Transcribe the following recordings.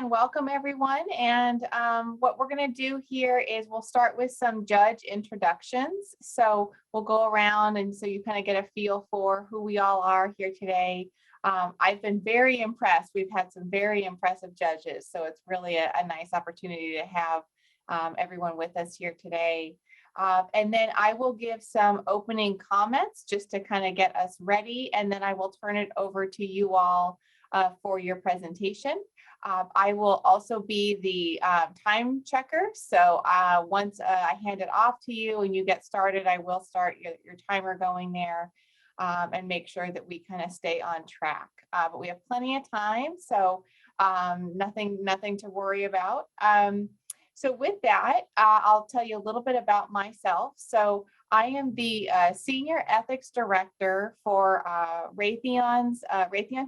and welcome everyone. And what we're going to do here is we'll start with some judge introductions. So we'll go around and so you kind of get a feel for who we all are here today. I've been very impressed. We've had some very impressive judges. So it's really a nice opportunity to have everyone with us here today. And then I will give some opening comments just to kind of get us ready. And then I will turn it over to you all for your presentation. I will also be the time checker. So once I hand it off to you and you get started, I will start your timer going there and make sure that we kind of stay on track. But we have plenty of time, so nothing to worry about. So with that, I'll tell you a little bit about myself. So I am the Senior Ethics Director for Raytheon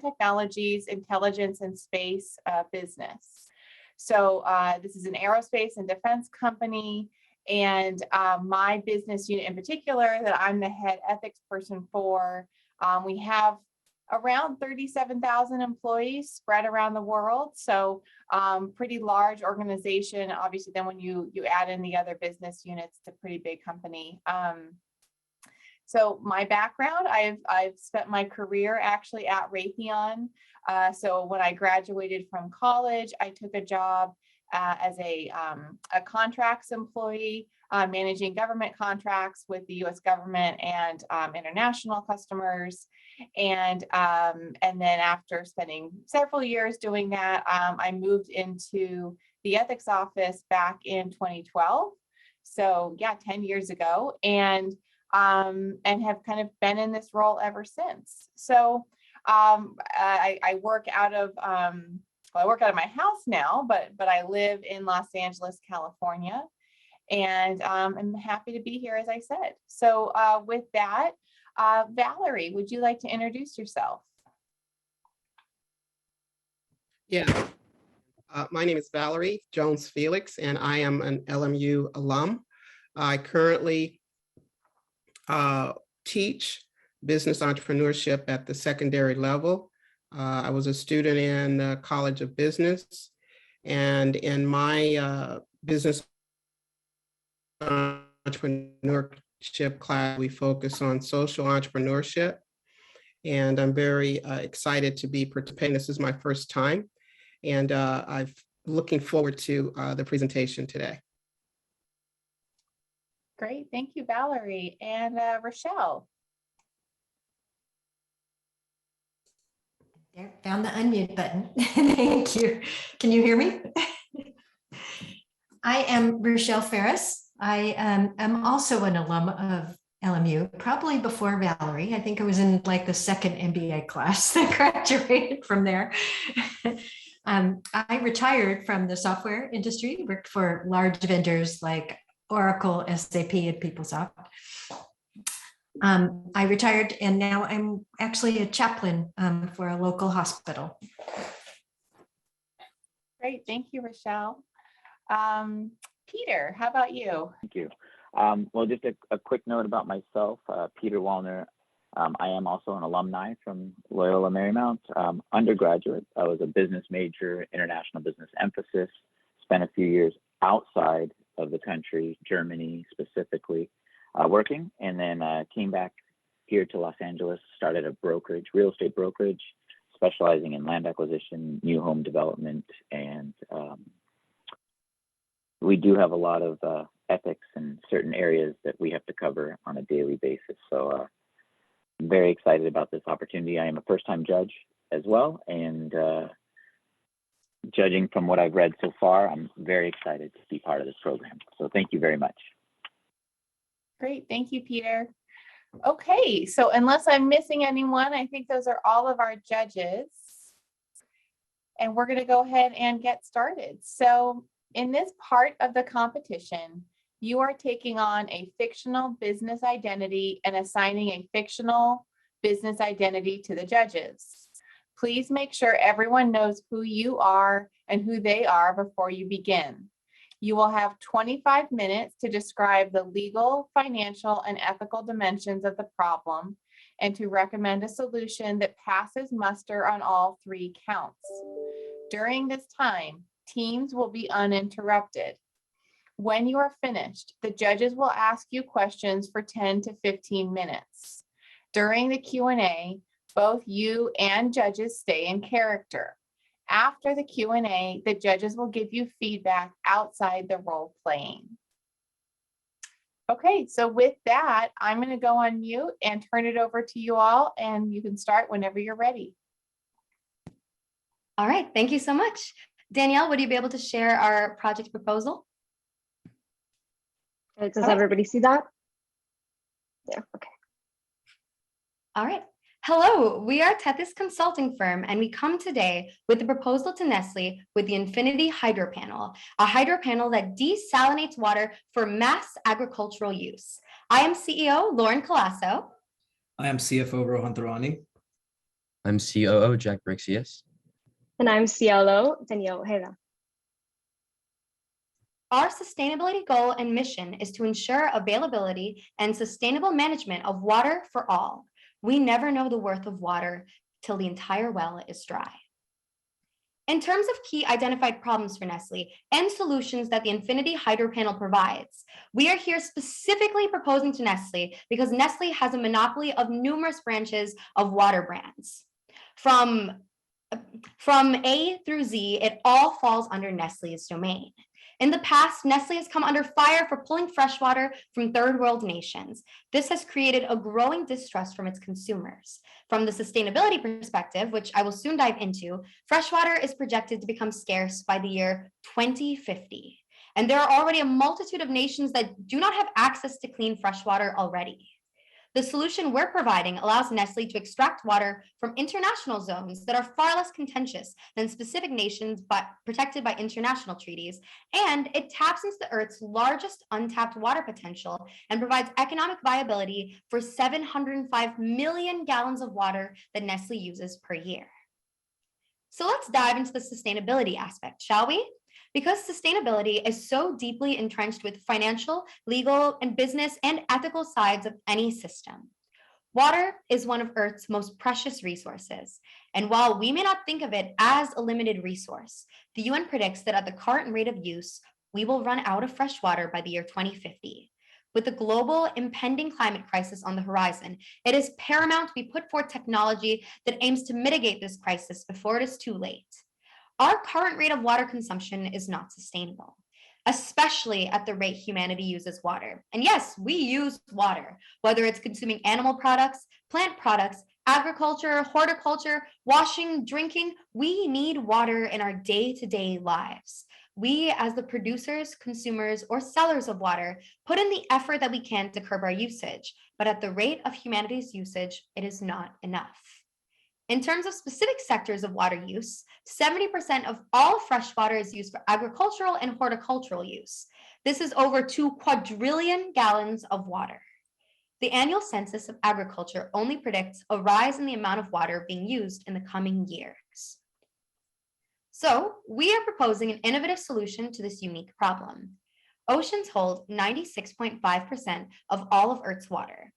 Technologies Intelligence and Space business. So this is an aerospace and defense company, and my business unit in particular that I'm the head ethics person for, we have around 37,000 employees spread around the world. So pretty large organization. Obviously, then when you add in the other business units, it's a pretty big company. So my background, I've spent my career actually at Raytheon. So when I graduated from college, I took a job as a contracts employee, managing government contracts with the U.S. government and international customers. And then after spending several years doing that, I moved into the ethics office back in 2012. So yeah, 10 years ago, and have kind of been in this role ever since. So I work out of I work out of my house now, but I live in Los Angeles, California, and I'm happy to be here, as I said. So with that, Valerie, would you like to introduce yourself? Yeah, my name is Valerie Jones Felix, and I am an LMU alum. I currently teach business entrepreneurship at the secondary level. I was a student in the College of Business, and in my business entrepreneurship class, we focus on social entrepreneurship. And I'm very excited to be participating. This is my first time, and I'm looking forward to the presentation today. Great, thank you, Valerie. And Rochelle. There, found the unmute button. Thank you. Can you hear me? I am Rochelle Ferris. I am also an alum of LMU, probably before Valerie. I think I was in like the second MBA class that graduated from there. I retired from the software industry, worked for large vendors like Oracle, SAP, and PeopleSoft. I retired, and now I'm actually a chaplain for a local hospital. Great, thank you, Rochelle. Peter, how about you? Thank you. Well, just a quick note about myself, Peter Wallner. I am also an alumni from Loyola Marymount. Undergraduate, I was a business major, international business emphasis, spent a few years outside of the country, Germany specifically, working, and then came back here to Los Angeles, started a brokerage, real estate brokerage, specializing in land acquisition, new home development, and we do have a lot of ethics in certain areas that we have to cover on a daily basis. So I'm very excited about this opportunity. I am a first-time judge as well, and judging from what I've read so far, I'm very excited to be part of this program. So thank you very much. Great, thank you, Peter. Okay, so unless I'm missing anyone, I think those are all of our judges. And we're going to go ahead and get started. So in this part of the competition, you are taking on a fictional business identity and assigning a fictional business identity to the judges. Please make sure everyone knows who you are and who they are before you begin. You will have 25 minutes to describe the legal, financial, and ethical dimensions of the problem and to recommend a solution that passes muster on all three counts. During this time, teams will be uninterrupted. When you are finished, the judges will ask you questions for 10 to 15 minutes. During the Q&A, both you and judges stay in character. After the Q&A, the judges will give you feedback outside the role playing. Okay, so with that, I'm going to go on mute and turn it over to you all, and you can start whenever you're ready. All right, thank you so much. Danielle, would you be able to share our project proposal? Does All right. everybody see that? Yeah, okay. All right. Hello, we are Tethys consulting firm, and we come today with a proposal to Nestle with the Infinity Hydro Panel, a hydro panel that desalinates water for mass agricultural use. I am CEO Lauren Colasso. I am CFO Rohan Tarani. I'm COO Jack Brixius. And I'm CLO Danielle Ojeda. Our sustainability goal and mission is to ensure availability and sustainable management of water for all. We never know the worth of water till the entire well is dry. In terms of key identified problems for Nestle and solutions that the Infinity Hydro Panel provides, we are here specifically proposing to Nestle because Nestle has a monopoly of numerous branches of water brands. From A through Z, it all falls under Nestle's domain. In the past, Nestle has come under fire for pulling fresh water from third world nations. This has created a growing distrust from its consumers. From the sustainability perspective, which I will soon dive into, fresh water is projected to become scarce by the year 2050. And there are already a multitude of nations that do not have access to clean fresh water already. The solution we're providing allows Nestle to extract water from international zones that are far less contentious than specific nations but protected by international treaties, and it taps into the Earth's largest untapped water potential and provides economic viability for 705 million gallons of water that Nestle uses per year. So let's dive into the sustainability aspect, shall we? Because sustainability is so deeply entrenched with financial, legal, and business and ethical sides of any system. Water is one of Earth's most precious resources, and while we may not think of it as a limited resource, the UN predicts that at the current rate of use, we will run out of fresh water by the year 2050. With the global impending climate crisis on the horizon, it is paramount we put forth technology that aims to mitigate this crisis before it is too late. Our current rate of water consumption is not sustainable, especially at the rate humanity uses water. And yes, we use water, whether it's consuming animal products, plant products, agriculture, horticulture, washing, drinking. We need water in our day-to-day lives. We, as the producers, consumers, or sellers of water, put in the effort that we can to curb our usage, but at the rate of humanity's usage, it is not enough. In terms of specific sectors of water use, 70% of all fresh water is used for agricultural and horticultural use. This is over 2 quadrillion gallons of water. The annual census of agriculture only predicts a rise in the amount of water being used in the coming years. So we are proposing an innovative solution to this unique problem. Oceans hold 96.5% of all of Earth's water.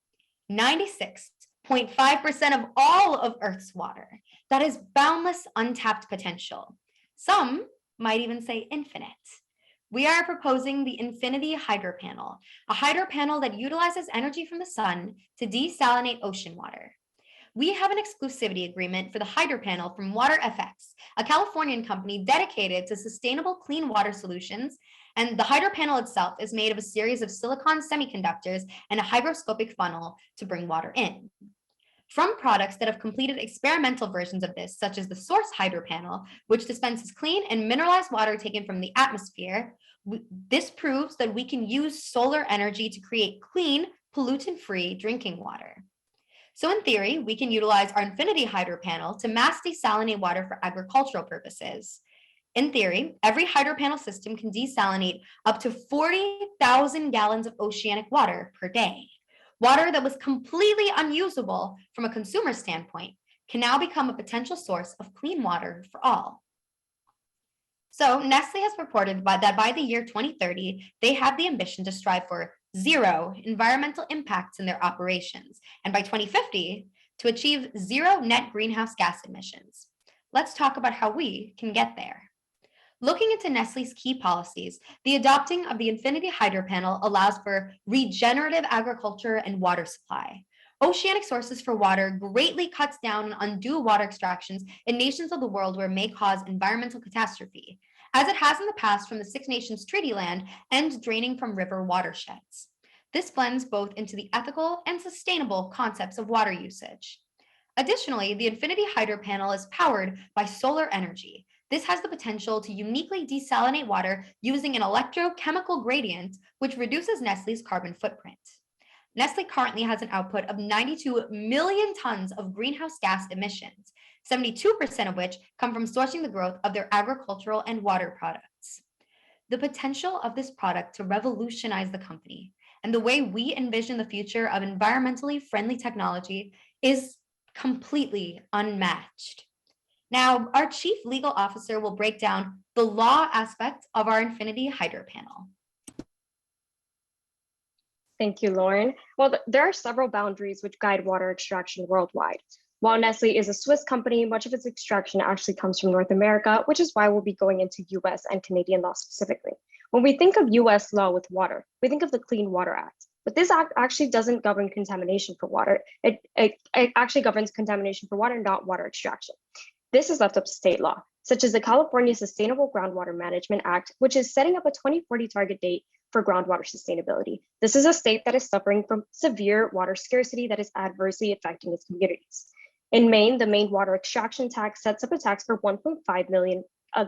96.5% of all of Earth's water. That is boundless untapped potential. Some might even say infinite. We are proposing the Infinity Hydro Panel, a hydro panel that utilizes energy from the sun to desalinate ocean water. We have an exclusivity agreement for the hydro panel from WaterFX, a Californian company dedicated to sustainable clean water solutions, and the hydro panel itself is made of a series of silicon semiconductors and a hygroscopic funnel to bring water in. From products that have completed experimental versions of this, such as the Source Hydro Panel, which dispenses clean and mineralized water taken from the atmosphere, this proves that we can use solar energy to create clean, pollutant-free drinking water. So in theory, we can utilize our Infinity Hydro Panel to mass desalinate water for agricultural purposes. In theory, every hydro panel system can desalinate up to 40,000 gallons of oceanic water per day. Water that was completely unusable from a consumer standpoint can now become a potential source of clean water for all. So Nestle has reported that by the year 2030, they have the ambition to strive for 0 environmental impacts in their operations, and by 2050, to achieve 0 net greenhouse gas emissions. Let's talk about how we can get there. Looking into Nestle's key policies, the adopting of the Infinity Hydro Panel allows for regenerative agriculture and water supply. Oceanic sources for water greatly cuts down on undue water extractions in nations of the world where it may cause environmental catastrophe, as it has in the past from the Six Nations Treaty Land and draining from river watersheds. This blends both into the ethical and sustainable concepts of water usage. Additionally, the Infinity Hydro Panel is powered by solar energy. This has the potential to uniquely desalinate water using an electrochemical gradient, which reduces Nestle's carbon footprint. Nestle currently has an output of 92 million tons of greenhouse gas emissions, 72% of which come from sourcing the growth of their agricultural and water products. The potential of this product to revolutionize the company and the way we envision the future of environmentally friendly technology is completely unmatched. Now, our Chief Legal Officer will break down the law aspect of our Infinity Hydro Panel. Thank you, Lauren. Well, there are several boundaries which guide water extraction worldwide. While Nestle is a Swiss company, much of its extraction actually comes from North America, which is why we'll be going into US and Canadian law specifically. When we think of US law with water, we think of the Clean Water Act. But this act actually doesn't govern contamination for water. It actually governs contamination for water, not water extraction. This is left up to state law, such as the California Sustainable Groundwater Management Act, which is setting up a 2040 target date for groundwater sustainability. This is a state that is suffering from severe water scarcity that is adversely affecting its communities. In Maine, the Maine water extraction tax sets up a tax for 1.5 million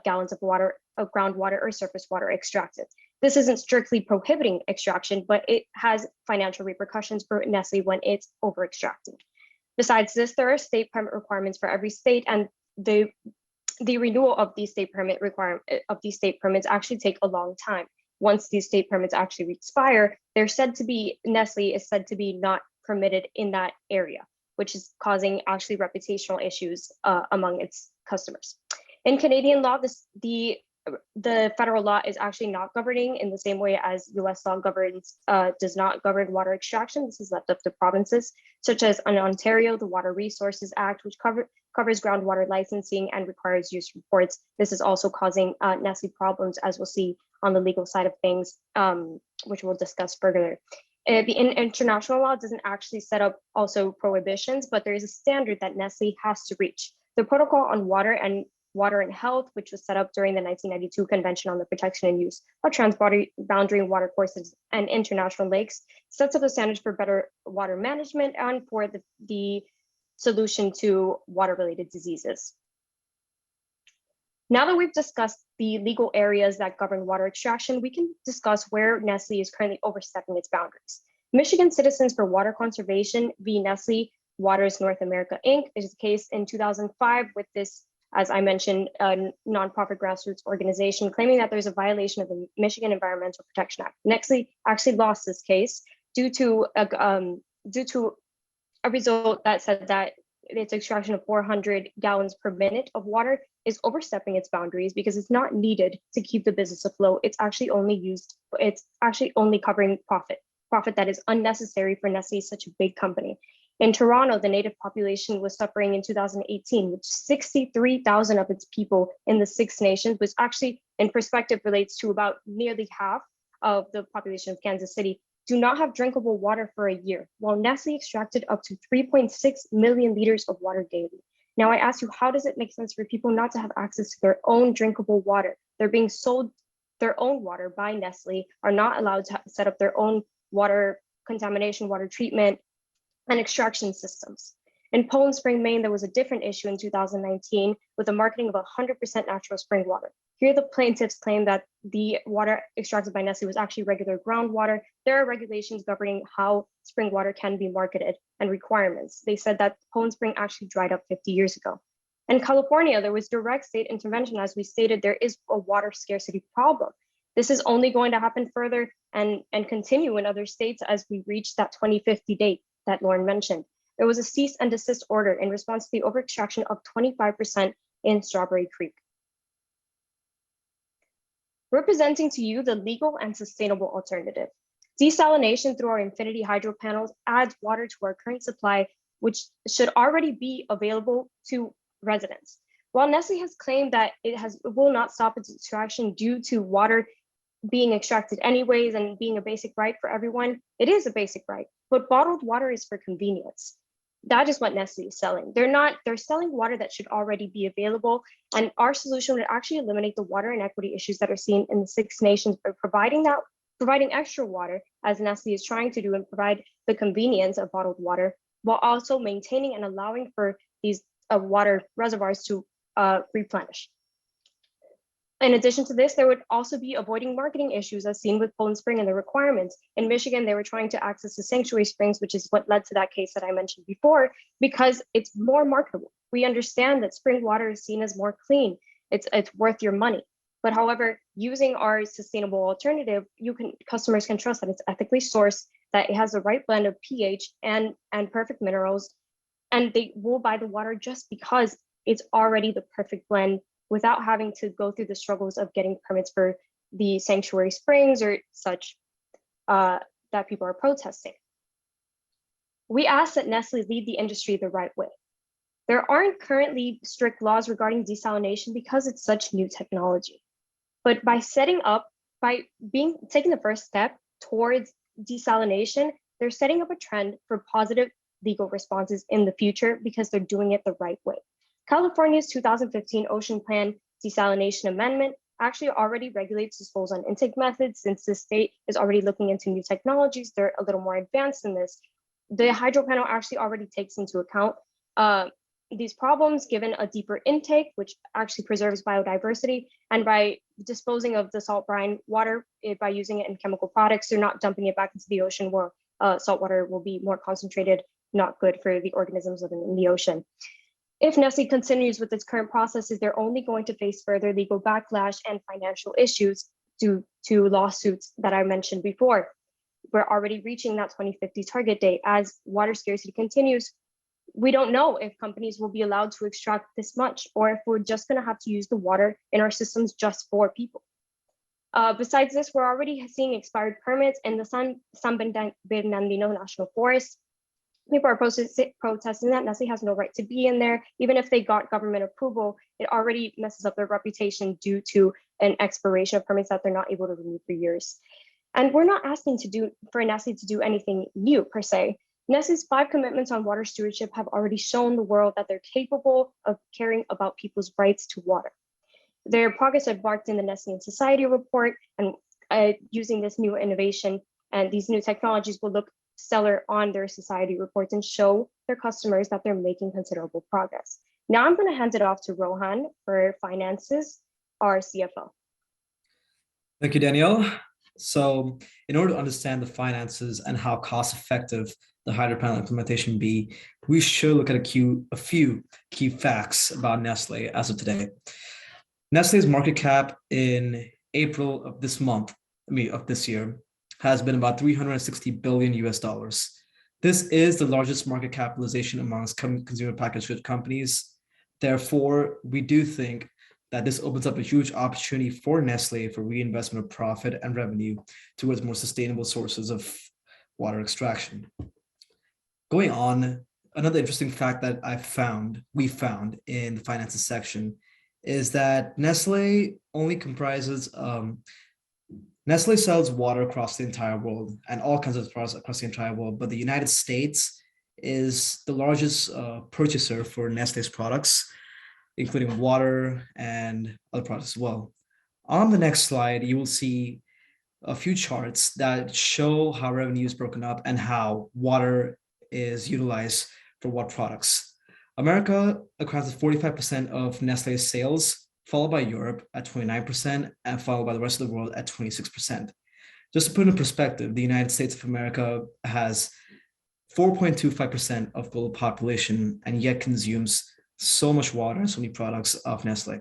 gallons of water, of groundwater or surface water extracted. This isn't strictly prohibiting extraction, but it has financial repercussions for Nestle when it's over extracted. Besides this, there are state permit requirements for every state, and the renewal of these state permits actually take a long time. Once these state permits actually expire, Nestle is said to be not permitted in that area, which is causing actually reputational issues among its customers. In Canadian law, the federal law is actually not governing in the same way as US law does not govern water extraction. This is left up to provinces, such as in Ontario, the Water Resources Act, which covers groundwater licensing and requires use reports. This is also causing Nestle problems, as we'll see on the legal side of things, which we'll discuss further. The international law doesn't actually set up also prohibitions, but there is a standard that Nestle has to reach. The Protocol on Water and Health, which was set up during the 1992 Convention on the Protection and Use of Transboundary Watercourses and International Lakes, sets up the standards for better water management and for the solution to water-related diseases. Now that we've discussed the legal areas that govern water extraction, we can discuss where Nestle is currently overstepping its boundaries. Michigan Citizens for Water Conservation v. Nestle Waters North America, Inc. is the case in 2005 with this, as I mentioned, a nonprofit grassroots organization claiming that there's a violation of the Michigan Environmental Protection Act. Nestle actually lost this case due to a result that said that its extraction of 400 gallons per minute of water is overstepping its boundaries because it's not needed to keep the business afloat. It's actually only covering profit that is unnecessary for Nestle, such a big company. In Toronto, the native population was suffering in 2018, with 63,000 of its people in the Six Nations, which actually in perspective relates to about nearly half of the population of Kansas City, do not have drinkable water for a year, while Nestle extracted up to 3.6 million liters of water daily. Now I ask you, how does it make sense for people not to have access to their own drinkable water? They're being sold their own water by Nestle, are not allowed to set up their own water contamination, water treatment, and extraction systems. In Poland Spring, Maine, there was a different issue in 2019 with the marketing of 100% natural spring water. Here, the plaintiffs claim that the water extracted by Nestle was actually regular groundwater. There are regulations governing how spring water can be marketed and requirements. They said that Poland Spring actually dried up 50 years ago. In California, there was direct state intervention. As we stated, there is a water scarcity problem. This is only going to happen further and continue in other states as we reach that 2050 date that Lauren mentioned. There was a cease and desist order in response to the overextraction of 25% in Strawberry Creek. We're presenting to you the legal and sustainable alternative. Desalination through our Infinity Hydro panels adds water to our current supply, which should already be available to residents. While Nestle has claimed that it will not stop its extraction due to water being extracted anyways and being a basic right for everyone, it is a basic right, but bottled water is for convenience. That is what Nestle is selling. They're selling water that should already be available. And our solution would actually eliminate the water inequity issues that are seen in the 6 nations by providing extra water, as Nestle is trying to do, and provide the convenience of bottled water, while also maintaining and allowing for these water reservoirs to replenish. In addition to this, there would also be avoiding marketing issues as seen with Poland Spring and the requirements. In Michigan, they were trying to access the sanctuary springs, which is what led to that case that I mentioned before, because it's more marketable. We understand that spring water is seen as more clean. It's worth your money. But however, using our sustainable alternative, customers can trust that it's ethically sourced, that it has the right blend of pH and perfect minerals, and they will buy the water just because it's already the perfect blend, without having to go through the struggles of getting permits for the sanctuary springs or such that people are protesting. We ask that Nestle lead the industry the right way. There aren't currently strict laws regarding desalination because it's such new technology. But by taking the first step towards desalination, they're setting up a trend for positive legal responses in the future because they're doing it the right way. California's 2015 Ocean Plan Desalination Amendment actually already regulates disposal and intake methods. Since the state is already looking into new technologies, they're a little more advanced in this. The hydro panel actually already takes into account these problems, given a deeper intake, which actually preserves biodiversity, and by disposing of the salt brine water, by using it in chemical products, they're not dumping it back into the ocean where salt water will be more concentrated, not good for the organisms living in the ocean. If Nestle continues with its current processes, they're only going to face further legal backlash and financial issues due to lawsuits that I mentioned before. We're already reaching that 2050 target date. As water scarcity continues, we don't know if companies will be allowed to extract this much, or if we're just going to have to use the water in our systems just for people. Besides this, we're already seeing expired permits in the San Bernardino National Forest. People are protesting that Nestle has no right to be in there. Even if they got government approval, it already messes up their reputation due to an expiration of permits that they're not able to renew for years. And we're not asking for Nestle to do anything new per se. Nestle's 5 commitments on water stewardship have already shown the world that they're capable of caring about people's rights to water. Their progress embarked in the Nestle in Society report, and using this new innovation and these new technologies will look stellar on their society reports and show their customers that they're making considerable progress. Now I'm going to hand it off to Rohan for finances, our CFO. Thank you, Danielle. So in order to understand the finances and how cost-effective the hydro panel implementation be, we should look at a few key facts about Nestle as of today. Nestle's market cap in April of this year has been about $360 billion US dollars. This is the largest market capitalization amongst consumer packaged goods companies. Therefore, we do think that this opens up a huge opportunity for Nestle for reinvestment of profit and revenue towards more sustainable sources of water extraction. Going on, another interesting fact that we found in the finances section is that Nestle sells water across the entire world and all kinds of products across the entire world, but the United States is the largest purchaser for Nestle's products, including water and other products as well. On the next slide, you will see a few charts that show how revenue is broken up and how water is utilized for what products. America accounts for 45% of Nestle's sales, followed by Europe at 29%, and followed by the rest of the world at 26%. Just to put in perspective, the United States of America has 4.25% of global population and yet consumes so much water and so many products of Nestle.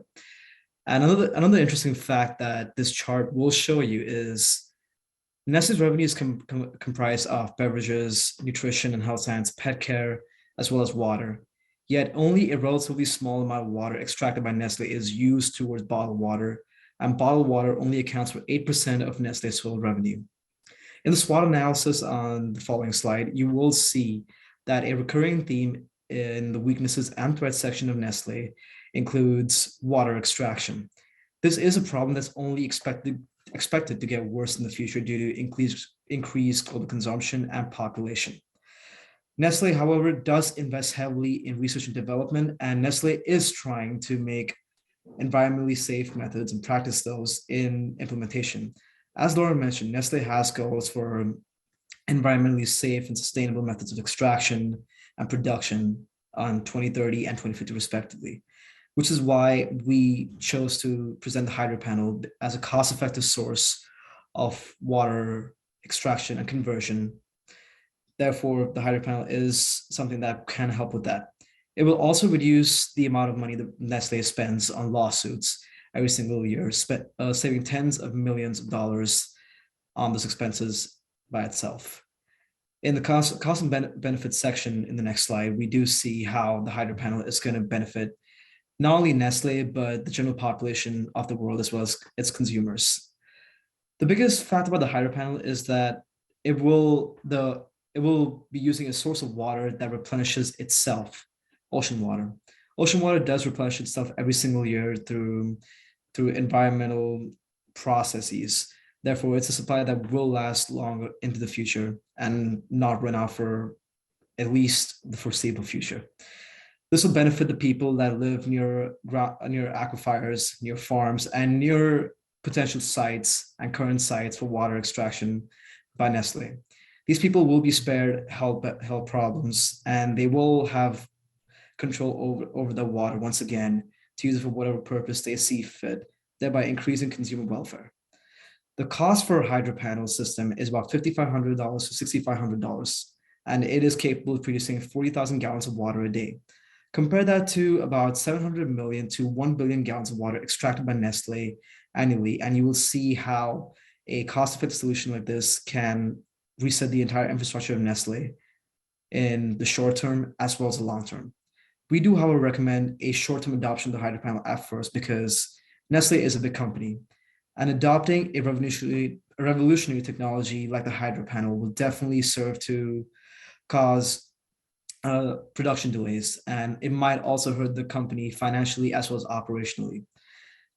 And another interesting fact that this chart will show you is Nestle's revenue is comprised of beverages, nutrition and health science, pet care, as well as water. Yet only a relatively small amount of water extracted by Nestle is used towards bottled water, and bottled water only accounts for 8% of Nestle's total revenue. In the SWOT analysis on the following slide, you will see that a recurring theme in the weaknesses and threats section of Nestle includes water extraction. This is a problem that's only expected to get worse in the future due to increased global consumption and population. Nestle, however, does invest heavily in research and development, and Nestle is trying to make environmentally safe methods and practice those in implementation. As Laura mentioned, Nestle has goals for environmentally safe and sustainable methods of extraction and production on 2030 and 2050 respectively, which is why we chose to present the hydro panel as a cost-effective source of water extraction and conversion. Therefore, the hydro panel is something that can help with that. It will also reduce the amount of money that Nestle spends on lawsuits every single year, saving tens of millions of dollars on those expenses by itself. In the cost and benefits section in the next slide, we do see how the hydro panel is going to benefit not only Nestle, but the general population of the world as well as its consumers. The biggest fact about the hydro panel is that it will be using a source of water that replenishes itself, ocean water. Ocean water does replenish itself every single year through environmental processes. Therefore, it's a supply that will last long into the future and not run out for at least the foreseeable future. This will benefit the people that live near aquifers, near farms, and near potential sites and current sites for water extraction by Nestle. These people will be spared health problems, and they will have control over the water once again to use it for whatever purpose they see fit, thereby increasing consumer welfare. The cost for a hydro panel system is about $5,500 to $6,500, and it is capable of producing 40,000 gallons of water a day. Compare that to about 700 million to 1 billion gallons of water extracted by Nestle annually, and you will see how a cost-effective solution like this can reset the entire infrastructure of Nestle in the short term as well as the long term. We do, however, recommend a short-term adoption of the hydro panel at first because Nestle is a big company, and adopting a revolutionary technology like the hydro panel will definitely serve to cause production delays, and it might also hurt the company financially as well as operationally.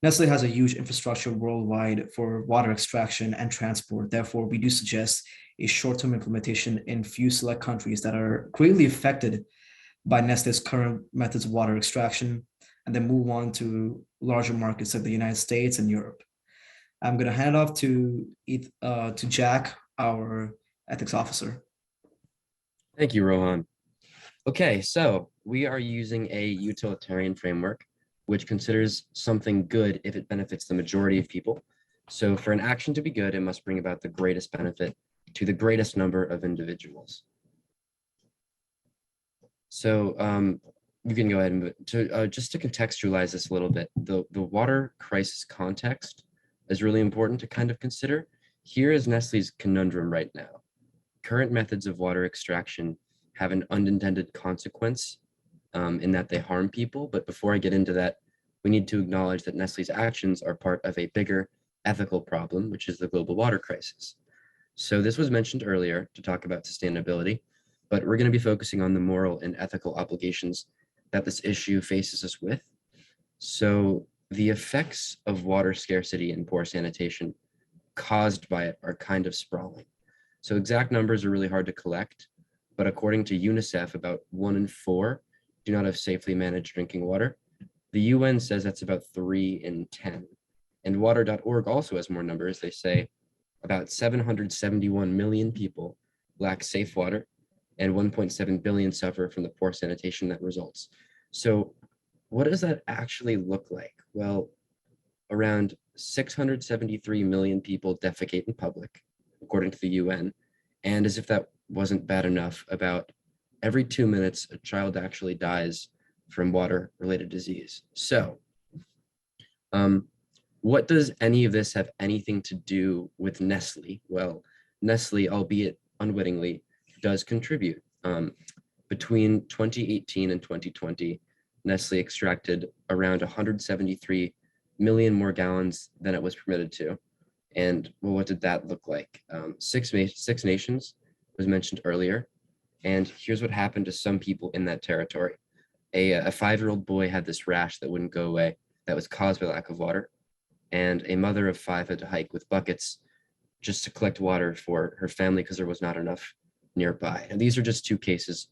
Nestle has a huge infrastructure worldwide for water extraction and transport. Therefore, we do suggest a short-term implementation in few select countries that are greatly affected by Nestle's current methods of water extraction, and then move on to larger markets like the United States and Europe. I'm going to hand it off to Jack, our ethics officer. Thank you, Rohan. Okay, so we are using a utilitarian framework, which considers something good if it benefits the majority of people. So for an action to be good, it must bring about the greatest benefit to the greatest number of individuals. So you can go ahead and just to contextualize this a little bit, the water crisis context is really important to kind of consider. Here is Nestle's conundrum right now. Current methods of water extraction have an unintended consequence in that they harm people. But before I get into that, we need to acknowledge that Nestle's actions are part of a bigger ethical problem, which is the global water crisis. So this was mentioned earlier to talk about sustainability, but we're going to be focusing on the moral and ethical obligations that this issue faces us with. So the effects of water scarcity and poor sanitation caused by it are kind of sprawling. So exact numbers are really hard to collect, but according to UNICEF, about 1 in 4 do not have safely managed drinking water. The UN says that's about 3 in 10. And water.org also has more numbers. They say about 771 million people lack safe water, and 1.7 billion suffer from the poor sanitation that results. So what does that actually look like? Well, around 673 million people defecate in public, according to the UN. And as if that wasn't bad enough, about every 2 minutes, a child actually dies from water-related disease. So what does any of this have anything to do with Nestle? Well, Nestle, albeit unwittingly, does contribute. Between 2018 and 2020, Nestle extracted around 173 million more gallons than it was permitted to. And well, what did that look like? Six nations was mentioned earlier. And here's what happened to some people in that territory. A 5-year-old boy had this rash that wouldn't go away that was caused by lack of water. And a mother of 5 had to hike with buckets just to collect water for her family because there was not enough nearby. And these are just 2 cases,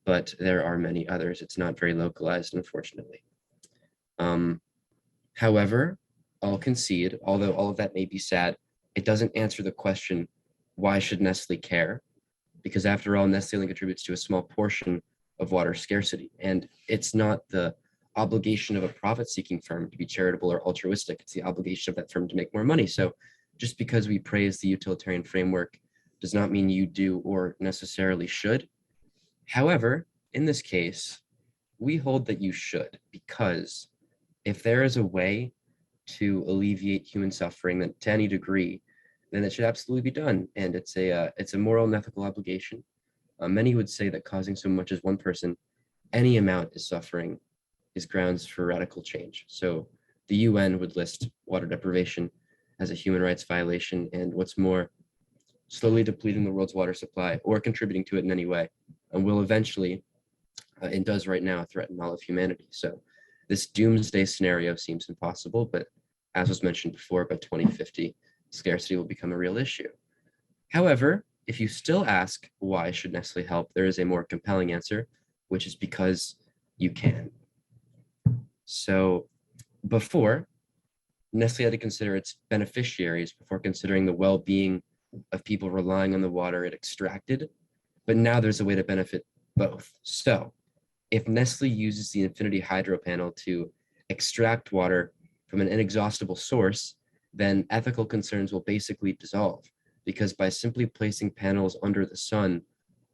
but there are many others. It's not very localized, unfortunately. However, I'll concede, although all of that may be sad, it doesn't answer the question, why should Nestle care? Because after all, Nestle only contributes to a small portion of water scarcity. And it's not the obligation of a profit-seeking firm to be charitable or altruistic. It's the obligation of that firm to make more money. So just because we praise the utilitarian framework does not mean you do or necessarily should. However, in this case, we hold that you should, because if there is a way to alleviate human suffering that to any degree, then it should absolutely be done. And it's a moral and ethical obligation. Many would say that causing so much as one person, any amount is suffering, is grounds for radical change. So the UN would list water deprivation as a human rights violation, and what's more, slowly depleting the world's water supply or contributing to it in any way, and will eventually, and does right now, threaten all of humanity. So this doomsday scenario seems impossible, but as was mentioned before, by 2050, scarcity will become a real issue. However, if you still ask, why should Nestle help? There is a more compelling answer, which is because you can. So before, Nestle had to consider its beneficiaries before considering the well-being of people relying on the water it extracted, but now there's a way to benefit both. So if Nestle uses the infinity hydro panel to extract water from an inexhaustible source, then ethical concerns will basically dissolve, because by simply placing panels under the sun,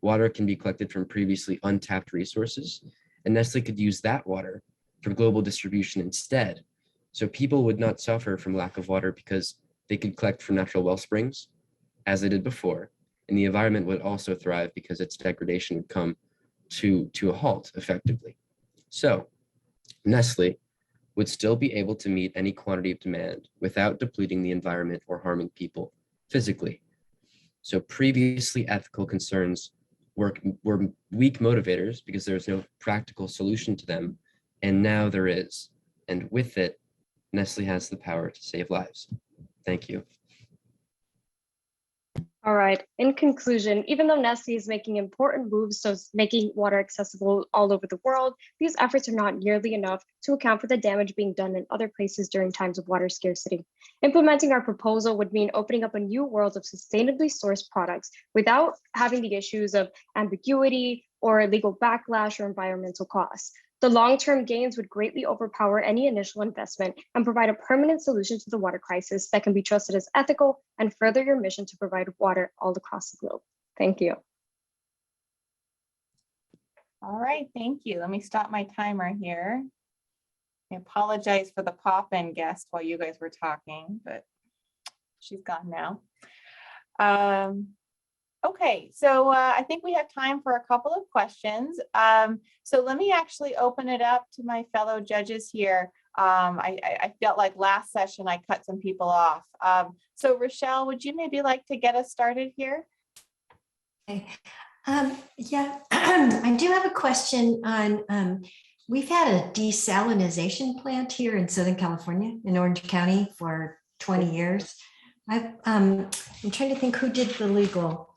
water can be collected from previously untapped resources, and Nestle could use that water for global distribution instead. So people would not suffer from lack of water because they could collect from natural well springs, as they did before, and the environment would also thrive because its degradation would come to a halt effectively. So Nestle would still be able to meet any quantity of demand without depleting the environment or harming people physically. So previously ethical concerns were weak motivators because there was no practical solution to them, and now there is. And with it, Nestle has the power to save lives. Thank you. All right. In conclusion, even though Nestle is making important moves towards making water accessible all over the world, these efforts are not nearly enough to account for the damage being done in other places during times of water scarcity. Implementing our proposal would mean opening up a new world of sustainably sourced products without having the issues of ambiguity or legal backlash or environmental costs. The long-term gains would greatly overpower any initial investment and provide a permanent solution to the water crisis that can be trusted as ethical and further your mission to provide water all across the globe. Thank you. All right, thank you. Let me stop my timer here. I apologize for the pop-in guest while you guys were talking, but she's gone now. Okay, so I think we have time for a couple of questions. So let me actually open it up to my fellow judges here. I felt like last session I cut some people off. So Rochelle, would you maybe like to get us started here? Okay. Yeah, I do have a question on, we've had a desalinization plant here in Southern California in Orange County for 20 years. I'm trying to think who did the legal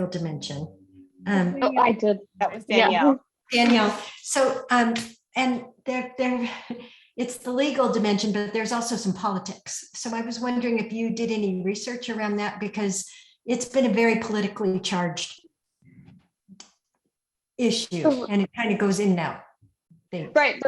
dimension. Oh, I did. That was Danielle. Yeah. Danielle. So, and it's the legal dimension, but there's also some politics. So I was wondering if you did any research around that, because it's been a very politically charged issue, and it kind of goes in and out. Right.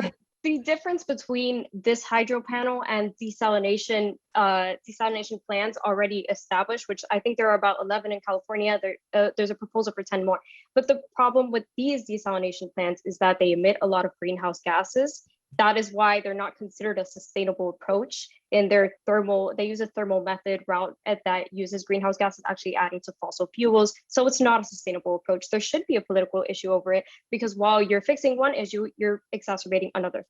The difference between this hydro panel and desalination plants already established, which I think there are about 11 in California. There's a proposal for 10 more. But the problem with these desalination plants is that they emit a lot of greenhouse gases. That is why they're not considered a sustainable approach in their they use a thermal method route that uses greenhouse gases actually adding to fossil fuels. So it's not a sustainable approach. There should be a political issue over it, because while you're fixing one issue, you're exacerbating another.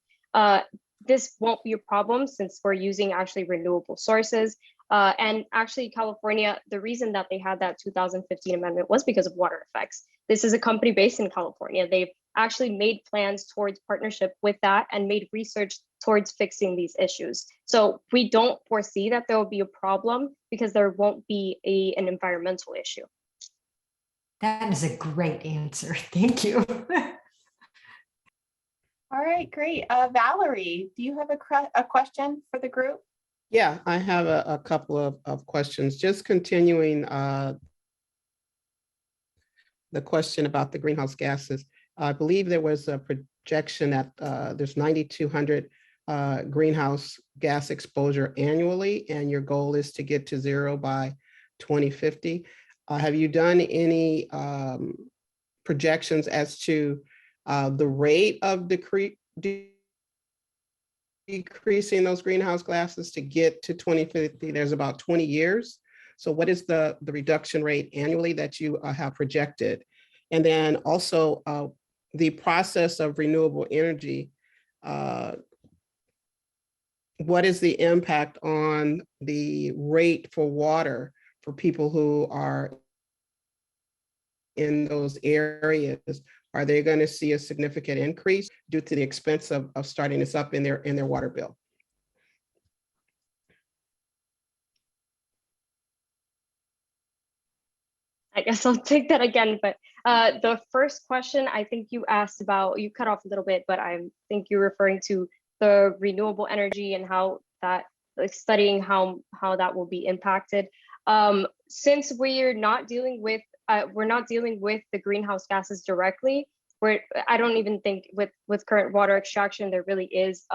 This won't be a problem since we're using actually renewable sources. And actually, California, the reason that they had that 2015 amendment was because of water effects. This is a company based in California. They've actually made plans towards partnership with that and made research towards fixing these issues. So we don't foresee that there will be a problem because there won't be an environmental issue. That is a great answer. Thank you. All right, great. Valerie, do you have a question for the group? Yeah, I have a couple of questions. Just continuing the question about the greenhouse gases. I believe there was a projection that there's 9,200 greenhouse gas exposure annually, and your goal is to get to zero by 2050. Have you done any projections as to the rate of decreasing those greenhouse gases to get to 2050? There's about 20 years. So what is the reduction rate annually that you have projected? And then also the process of renewable energy, what is the impact on the rate for water for people who are in those areas? Are they going to see a significant increase due to the expense of starting this up in their water bill? I guess I'll take that again, but the first question I think you asked about, you cut off a little bit, but I think you're referring to the renewable energy and how that, like studying how that will be impacted. Since we're not dealing with the greenhouse gases directly, I don't even think with current water extraction there really is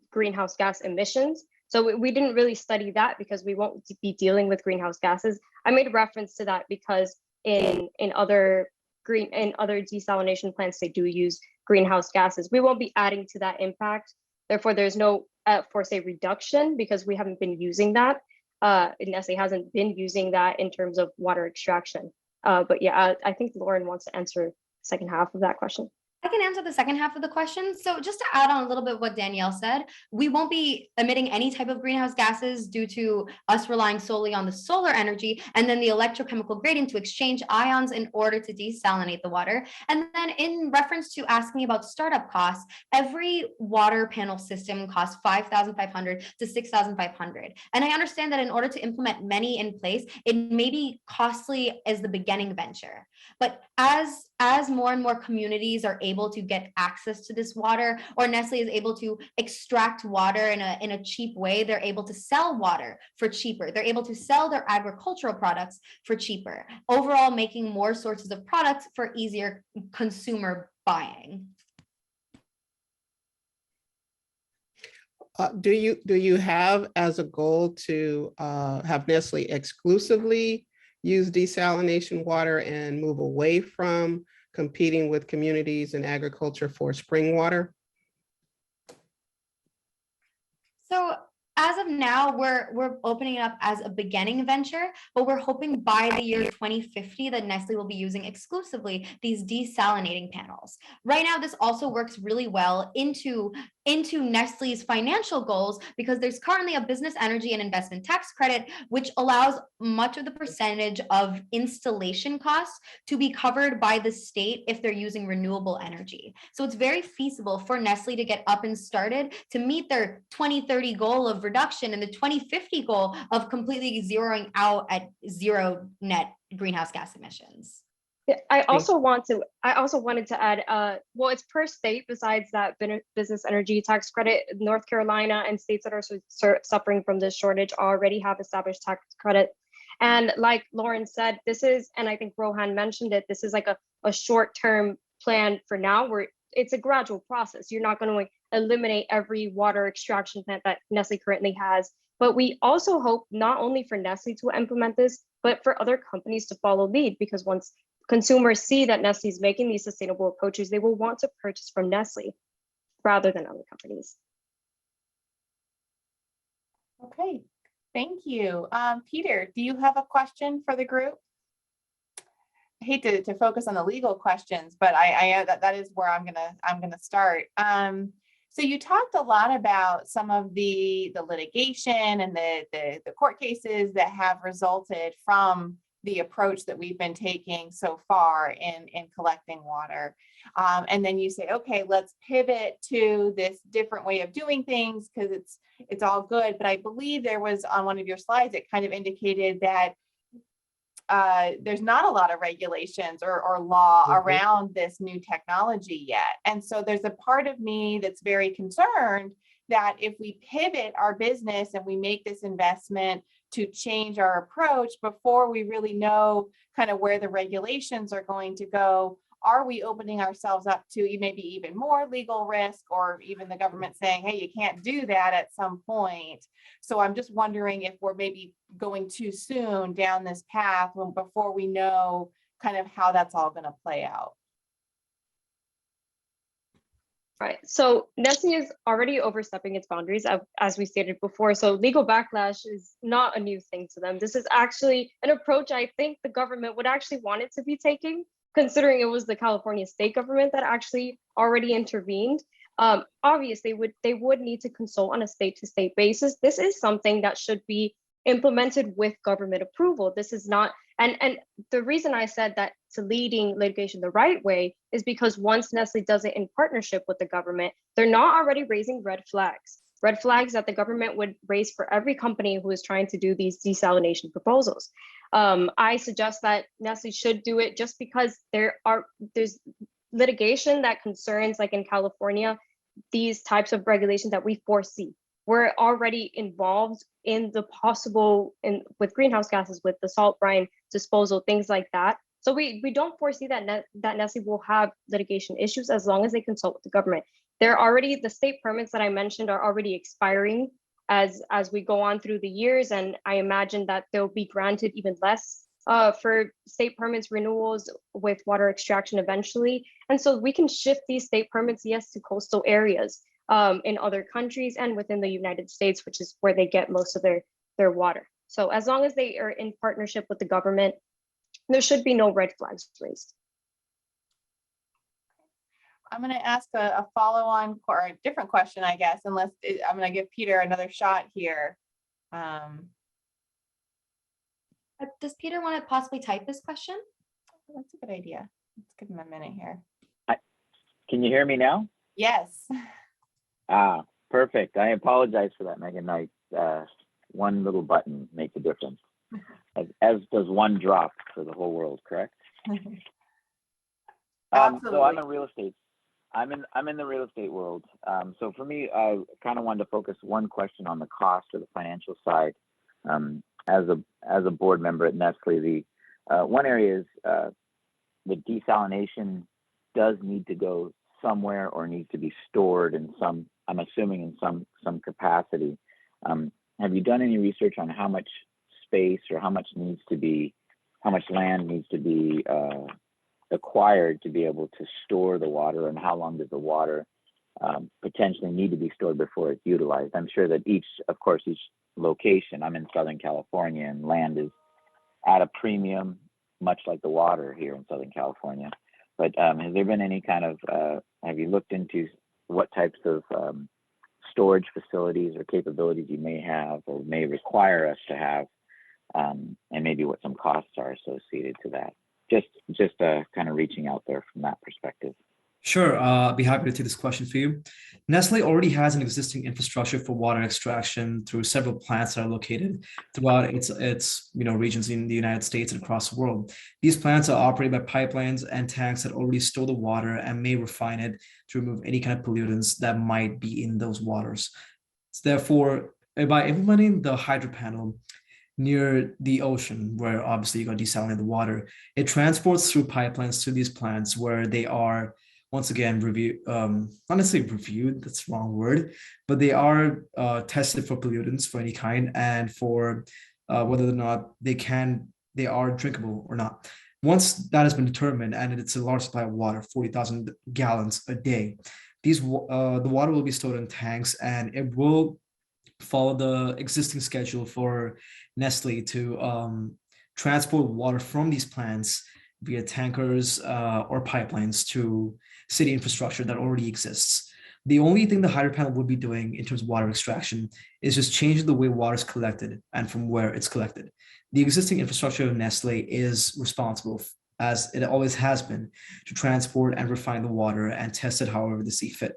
greenhouse gas emissions. So we didn't really study that because we won't be dealing with greenhouse gases. I made reference to that because in other desalination plants, they do use greenhouse gases. We won't be adding to that impact. Therefore, there's no for say reduction because we haven't been using that. Nestle hasn't been using that in terms of water extraction. But yeah, I think Lauren wants to answer the second half of that question. I can answer the second half of the question. So just to add on a little bit what Danielle said, we won't be emitting any type of greenhouse gases due to us relying solely on the solar energy and then the electrochemical gradient to exchange ions in order to desalinate the water. And then in reference to asking about startup costs, every water panel system costs $5,500 to $6,500. And I understand that in order to implement many in place, it may be costly as the beginning venture. But as more and more communities are able to get access to this water, or Nestle is able to extract water in a cheap way, they're able to sell water for cheaper. They're able to sell their agricultural products for cheaper, overall making more sources of products for easier consumer buying. Do you have as a goal to have Nestle exclusively use desalination water and move away from competing with communities and agriculture for spring water? So as of now, we're opening it up as a beginning venture, but we're hoping by the year 2050 that Nestle will be using exclusively these desalinating panels. Right now, this also works really well into Nestle's financial goals because there's currently a business energy and investment tax credit, which allows much of the percentage of installation costs to be covered by the state if they're using renewable energy. So it's very feasible for Nestle to get up and started to meet their 2030 goal of reduction and the 2050 goal of completely zeroing out at zero net greenhouse gas emissions. Yeah, I also wanted to add, well, it's per state besides that business energy tax credit. North Carolina and states that are suffering from this shortage already have established tax credit. And like Lauren said, this is, and I think Rohan mentioned it, this is like a short-term plan for now where it's a gradual process. You're not going to eliminate every water extraction plant that Nestle currently has. But we also hope not only for Nestle to implement this, but for other companies to follow lead, because once consumers see that Nestle is making these sustainable approaches, they will want to purchase from Nestle rather than other companies. Okay, thank you. Peter, do you have a question for the group? I hate to focus on the legal questions, but I that is where I'm gonna start. So you talked a lot about some of the litigation and the court cases that have resulted from the approach that we've been taking so far in collecting water. And then you say, okay, let's pivot to this different way of doing things because it's all good. But I believe there was on one of your slides, it kind of indicated that there's not a lot of regulations or law around this new technology yet. And so there's a part of me that's very concerned that if we pivot our business and we make this investment to change our approach before we really know kind of where the regulations are going to go, are we opening ourselves up to maybe even more legal risk, or even the government saying, hey, you can't do that at some point? So I'm just wondering if we're maybe going too soon down this path before we know kind of how that's all going to play out. Right. So Nestle is already overstepping its boundaries, as we stated before. So legal backlash is not a new thing to them. This is actually an approach I think the government would actually want it to be taking, considering it was the California state government that actually already intervened. Obviously, they would need to consult on a state-to-state basis. This is something that should be implemented with government approval. This is not, and the reason I said that to leading litigation the right way is because once Nestle does it in partnership with the government, they're not already raising red flags that the government would raise for every company who is trying to do these desalination proposals. I suggest that Nestle should do it just because there's litigation that concerns, like in California, these types of regulations that we foresee. We're already involved in the possible with greenhouse gases, with the salt brine disposal, things like that. So we don't foresee that Nestle will have litigation issues as long as they consult with the government. The state permits that I mentioned are already expiring as we go on through the years, and I imagine that they'll be granted even less for state permits renewals with water extraction eventually. And so we can shift these state permits, yes, to coastal areas in other countries and within the United States, which is where they get most of their water. So as long as they are in partnership with the government, there should be no red flags raised. I'm going to ask a follow-on or a different question, I guess, I'm going to give Peter another shot here. Does Peter want to possibly type this question? That's a good idea. Let's give him a minute here. Can you hear me now? Yes. Perfect. I apologize for that, Megan. One little button makes a difference, as does one drop for the whole world, correct? So I'm in real estate. I'm in the real estate world. So for me, I kind of wanted to focus one question on the cost or the financial side. As a board member at Nestle, the one area is the desalination does need to go somewhere or needs to be stored in some, I'm assuming in some capacity. Have you done any research on how much space or how much land needs to be acquired to be able to store the water, and how long does the water potentially need to be stored before it's utilized? I'm sure that each location, I'm in Southern California, and land is at a premium, much like the water here in Southern California. But has there been any kind of, have you looked into what types of storage facilities or capabilities you may have or may require us to have, and maybe what some costs are associated to that? Just kind of reaching out there from that perspective. Sure, I'll be happy to take this question for you. Nestle already has an existing infrastructure for water extraction through several plants that are located throughout its regions in the United States and across the world. These plants are operated by pipelines and tanks that already store the water and may refine it to remove any kind of pollutants that might be in those waters. Therefore, by implementing the hydro panel near the ocean, where obviously you're going to desalinate the water, it transports through pipelines to these plants where they are once again not necessarily reviewed, that's the wrong word, but they are tested for pollutants for any kind and for whether or not they are drinkable or not. Once that has been determined, and it's a large supply of water, 40,000 gallons a day, the water will be stored in tanks, and it will follow the existing schedule for Nestle to transport water from these plants via tankers or pipelines to city infrastructure that already exists. The only thing the hydro panel would be doing in terms of water extraction is just changing the way water is collected and from where it's collected. The existing infrastructure of Nestle is responsible, as it always has been, to transport and refine the water and test it however they see fit.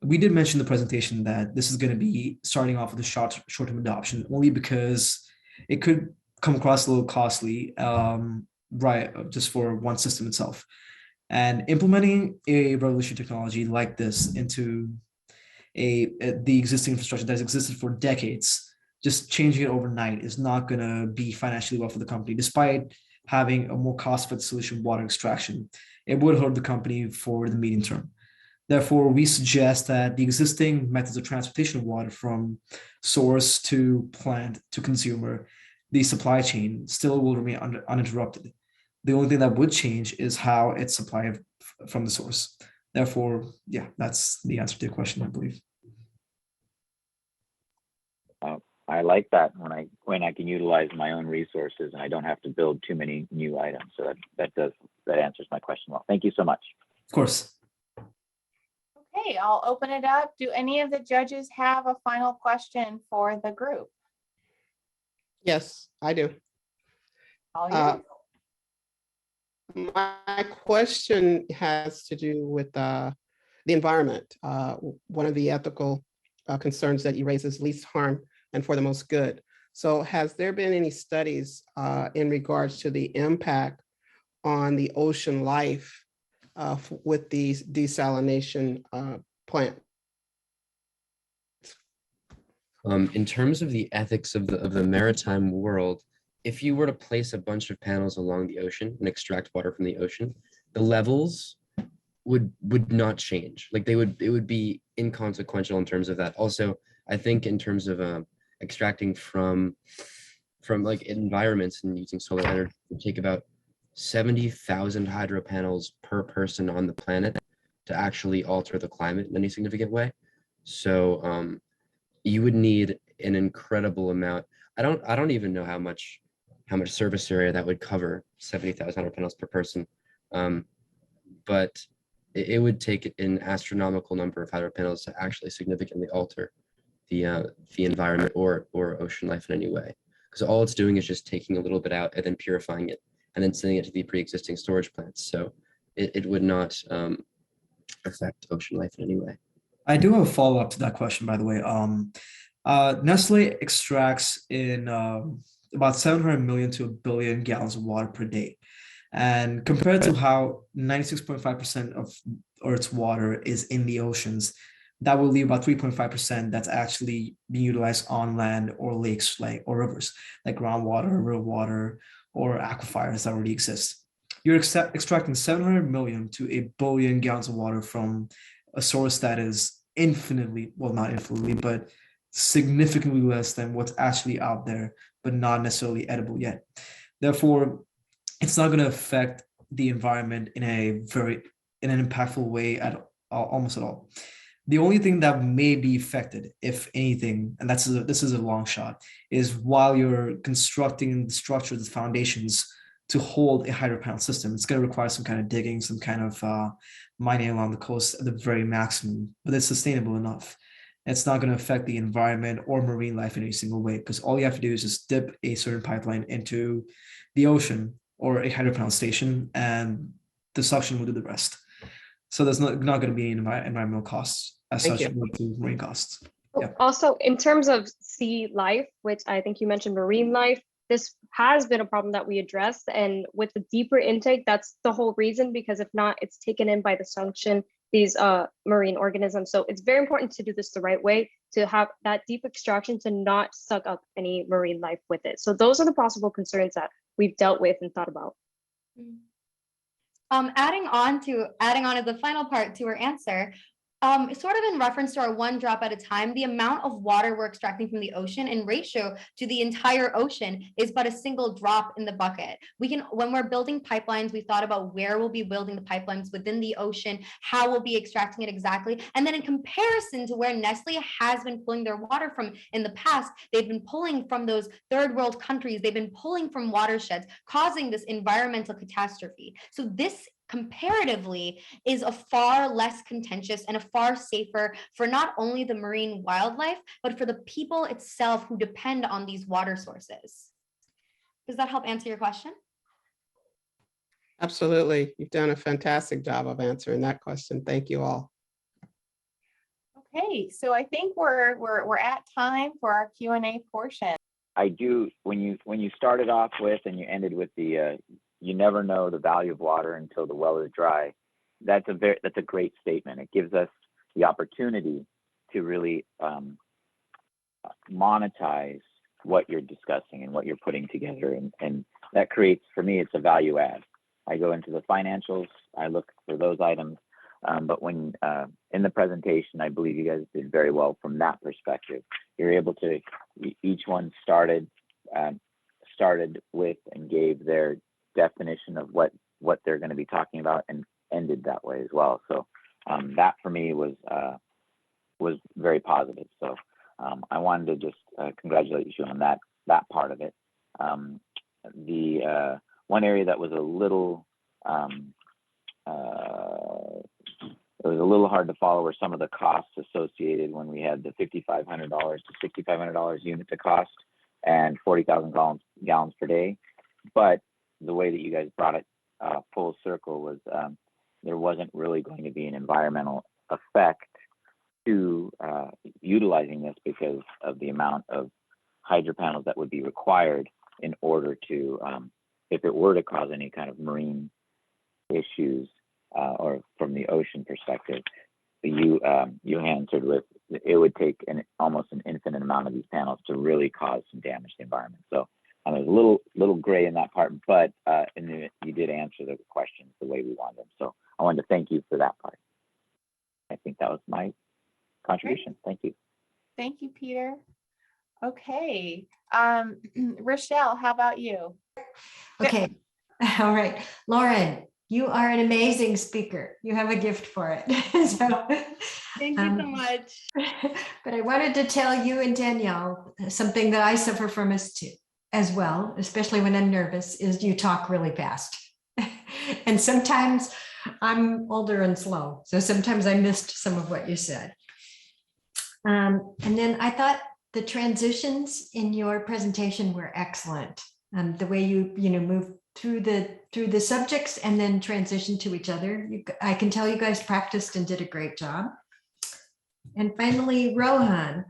We did mention in the presentation that this is going to be starting off with a short-term adoption, only because it could come across a little costly, right, just for one system itself. And implementing a revolutionary technology like this into the existing infrastructure that has existed for decades, just changing it overnight is not going to be financially well for the company, despite having a more cost-effective solution, water extraction. It would hurt the company for the medium term. Therefore, we suggest that the existing methods of transportation of water from source to plant to consumer, the supply chain still will remain uninterrupted. The only thing that would change is how it's supplied from the source. Therefore, yeah, that's the answer to your question, I believe. I like that when I can utilize my own resources and I don't have to build too many new items. So that answers my question well. Thank you so much. Of course. Okay, I'll open it up. Do any of the judges have a final question for the group? Yes, I do. All yours. My question has to do with the environment. One of the ethical concerns that you raise is least harm and for the most good. So has there been any studies in regards to the impact on the ocean life with the desalination plant? In terms of the ethics of the maritime world, if you were to place a bunch of panels along the ocean and extract water from the ocean, the levels would not change. Like it would be inconsequential in terms of that. Also, I think in terms of extracting from like environments and using solar energy, it would take about 70,000 hydro panels per person on the planet to actually alter the climate in any significant way. So you would need an incredible amount. I don't even know how much surface area that would cover, 70,000 hydro panels per person. But it would take an astronomical number of hydro panels to actually significantly alter the environment or ocean life in any way. Because all it's doing is just taking a little bit out and then purifying it and then sending it to the pre-existing storage plants. So it would not affect ocean life in any way. I do have a follow-up to that question, by the way. Nestle extracts in about 700 million to 1 billion gallons of water per day. And compared to how 96.5% of Earth's water is in the oceans, that will leave about 3.5% that's actually being utilized on land or lakes, or rivers, like groundwater, river water, or aquifers that already exist. You're extracting 700 million to 1 billion gallons of water from a source that is infinitely, well, not infinitely, but significantly less than what's actually out there, but not necessarily edible yet. Therefore, it's not going to affect the environment in an impactful way almost at all. The only thing that may be affected, if anything, and this is a long shot, is while you're constructing the structure, the foundations to hold a hydro panel system, it's going to require some kind of digging, some kind of mining along the coast at the very maximum, but it's sustainable enough. It's not going to affect the environment or marine life in any single way, because all you have to do is just dip a certain pipeline into the ocean or a hydro panel station, and the suction will do the rest. So there's not going to be any environmental costs as such to marine costs. Yeah. Also, in terms of sea life, which I think you mentioned marine life, this has been a problem that we addressed. And with the deeper intake, that's the whole reason, because if not, it's taken in by the suction, these marine organisms. So it's very important to do this the right way, to have that deep extraction to not suck up any marine life with it. So those are the possible concerns that we've dealt with and thought about. Adding on as the final part to her answer, sort of in reference to our 1 drop at a time, the amount of water we're extracting from the ocean in ratio to the entire ocean is but a single drop in the bucket. When we're building pipelines, we thought about where we'll be building the pipelines within the ocean, how we'll be extracting it exactly. And then in comparison to where Nestle has been pulling their water from in the past, they've been pulling from those third world countries. They've been pulling from watersheds, causing this environmental catastrophe. So this comparatively is a far less contentious and a far safer for not only the marine wildlife, but for the people itself who depend on these water sources. Does that help answer your question? Absolutely. You've done a fantastic job of answering that question. Thank you all. Okay, so I think we're at time for our Q&A portion. I do, when you started off with and you ended with the you never know the value of water until the well is dry. That's a great statement. It gives us the opportunity to really monetize what you're discussing and what you're putting together, and that creates, for me, it's a value add. I go into the financials, I look for those items, but when in the presentation, I believe you guys did very well from that perspective. You're able to, each one started with and gave their definition of what they're going to be talking about and ended that way as well. So that for me was very positive. So I wanted to just congratulate you on that part of it. The one area that was a little it was a little hard to follow were some of the costs associated when we had the $5,500 to $6,500 unit to cost and 40,000 gallons per day. But the way that you guys brought it full circle was there wasn't really going to be an environmental effect to utilizing this because of the amount of hydro panels that would be required in order to, if it were to cause any kind of marine issues or from the ocean perspective, you answered with it would take almost an infinite amount of these panels to really cause some damage to the environment. So there's a little gray in that part, but you did answer the questions the way we wanted them. So I wanted to thank you for that part. I think that was my contribution. Thank you. Thank you, Peter. Okay, Rochelle, how about you? Okay, all right. Lauren, you are an amazing speaker. You have a gift for it. So, Thank you so much. but I wanted to tell you and Danielle something that I suffer from as well, especially when I'm nervous, is you talk really fast. And sometimes I'm older and slow. So sometimes I missed some of what you said. And then I thought the transitions in your presentation were excellent. The way you move through the subjects and then transition to each other. I can tell you guys practiced and did a great job. And finally, Rohan,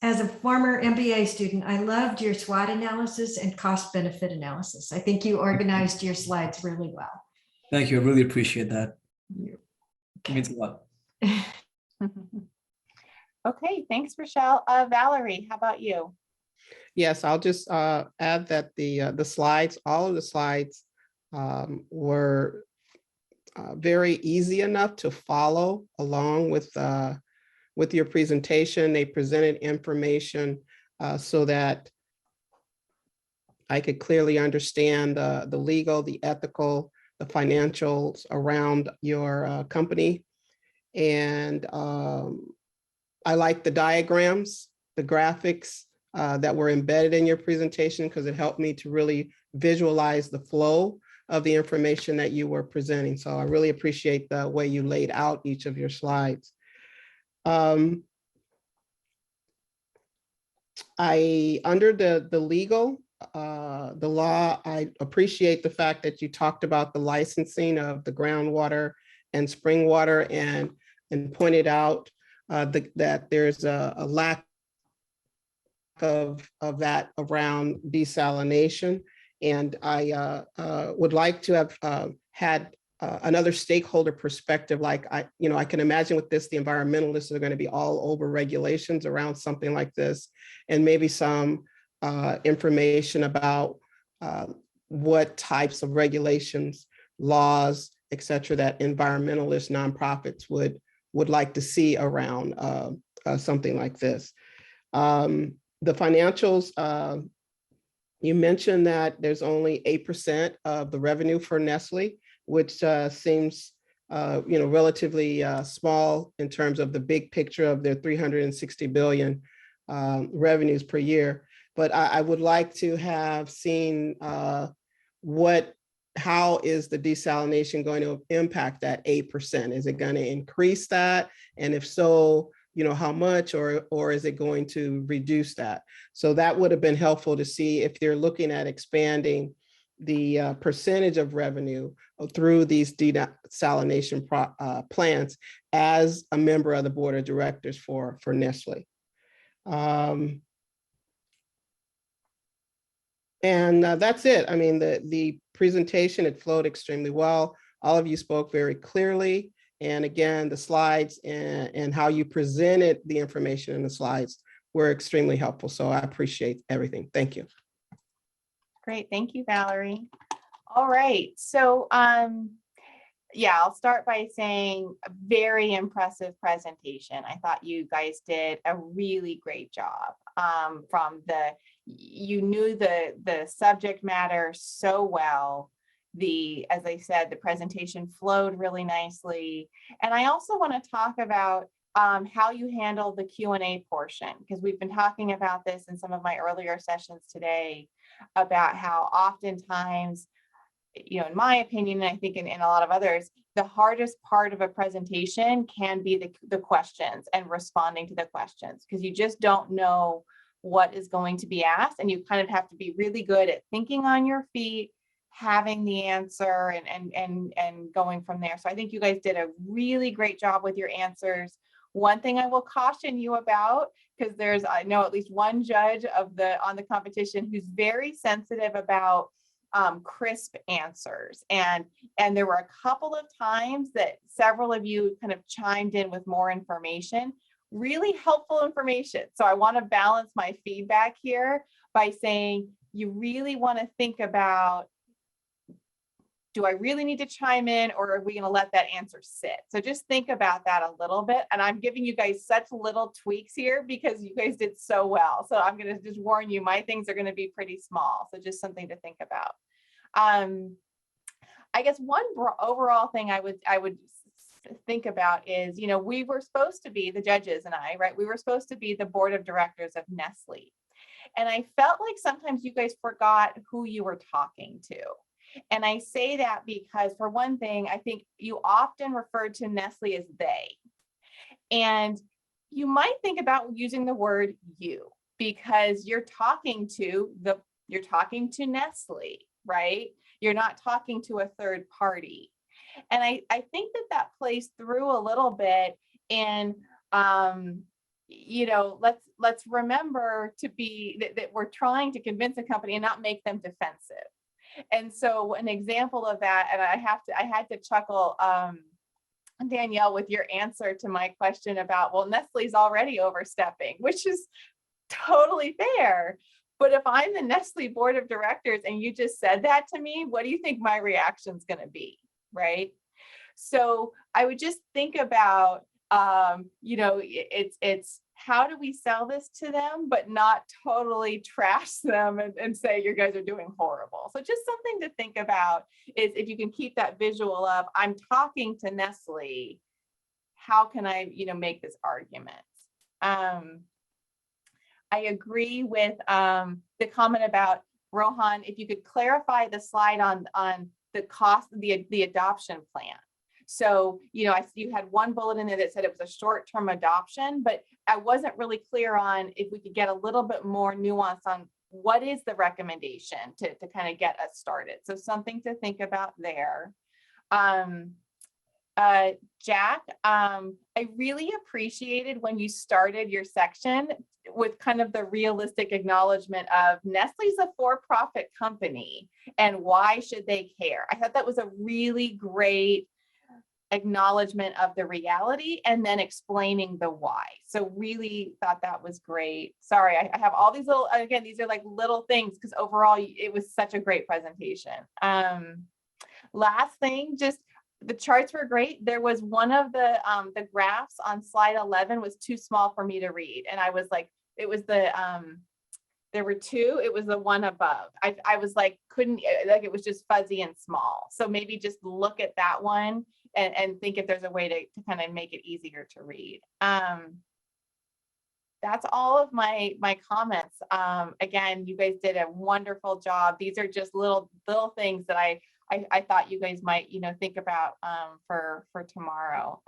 as a former MBA student, I loved your SWOT analysis and cost benefit analysis. I think you organized your slides really well. Thank you. I really appreciate that. It means a lot. Okay, thanks, Rochelle. Valerie, how about you? Yes, I'll just add that the slides, all of the slides were very easy enough to follow along with your presentation. They presented information so that I could clearly understand the legal, the ethical, the financials around your company. And I like the diagrams, the graphics that were embedded in your presentation because it helped me to really visualize the flow of the information that you were presenting. So I really appreciate the way you laid out each of your slides. Under the legal, the law, I appreciate the fact that you talked about the licensing of the groundwater and spring water and pointed out that there's a lack of that around desalination. And I would like to have had another stakeholder perspective. Like I can imagine with this, the environmentalists are going to be all over regulations around something like this, and maybe some information about what types of regulations, laws, et cetera, that environmentalist nonprofits would like to see around something like this. The financials, you mentioned that there's only 8% of the revenue for Nestle, which seems relatively small in terms of the big picture of their 360 billion revenues per year. But I would like to have seen what how is the desalination going to impact that 8%? Is it going to increase that? And if so, how much, or is it going to reduce that? So that would have been helpful to see if they're looking at expanding the percentage of revenue through these desalination plants as a member of the board of directors for Nestle. And that's it. I mean, the presentation, it flowed extremely well. All of you spoke very clearly. And again, the slides and how you presented the information in the slides were extremely helpful. So I appreciate everything. Thank you. Great, thank you, Valerie. All right, so yeah, I'll start by saying a very impressive presentation. I thought you guys did a really great job. You knew the subject matter so well. As I said, the presentation flowed really nicely. And I also want to talk about how you handle the Q&A portion, because we've been talking about this in some of my earlier sessions today about how oftentimes, in my opinion, and I think in a lot of others, the hardest part of a presentation can be the questions and responding to the questions, because you just don't know what is going to be asked, and you kind of have to be really good at thinking on your feet, having the answer, and going from there. So I think you guys did a really great job with your answers. One thing I will caution you about, because I know at least one judge on the competition who's very sensitive about crisp answers, and there were a couple of times that several of you kind of chimed in with more information, really helpful information. So I want to balance my feedback here by saying you really want to think about, do I really need to chime in, or are we going to let that answer sit? So just think about that a little bit. And I'm giving you guys such little tweaks here because you guys did so well. So I'm going to just warn you, my things are going to be pretty small. So just something to think about. I guess one overall thing I would think about is, we were supposed to be, the judges and I, right? We were supposed to be the board of directors of Nestle. And I felt like sometimes you guys forgot who you were talking to. And I say that because, for one thing, I think you often refer to Nestle as they. And you might think about using the word you, because you're talking to Nestle, right? You're not talking to a third party. And I think that plays through a little bit in, let's remember to be that we're trying to convince a company and not make them defensive. And so an example of that, and I had to chuckle, Danielle, with your answer to my question about, well, Nestle's already overstepping, which is totally fair. But if I'm the Nestle board of directors and you just said that to me, what do you think my reaction is going to be, right? So I would just think about, it's how do we sell this to them, but not totally trash them and say you guys are doing horrible. So just something to think about is, if you can keep that visual of, I'm talking to Nestle, how can I, make this argument? I agree with the comment about, Rohan, if you could clarify the slide on the cost of the adoption plan. So, you had one bullet in there that said it was a short-term adoption, but I wasn't really clear on if we could get a little bit more nuance on what is the recommendation to kind of get us started. So something to think about there. Jack, I really appreciated when you started your section with kind of the realistic acknowledgement of Nestle's a for-profit company and why should they care? I thought that was a really great acknowledgement of the reality and then explaining the why. So really thought that was great. Sorry, I have all these little, again, these are like little things because overall it was such a great presentation. Last thing, just the charts were great. There was one of the graphs on slide 11 was too small for me to read. And I was like, it was there were two, it was the one above. I was like, it was just fuzzy and small. So maybe just look at that one and think if there's a way to kind of make it easier to read. That's all of my comments. Again, you guys did a wonderful job. These are just little things that I I thought you guys might, think about for tomorrow.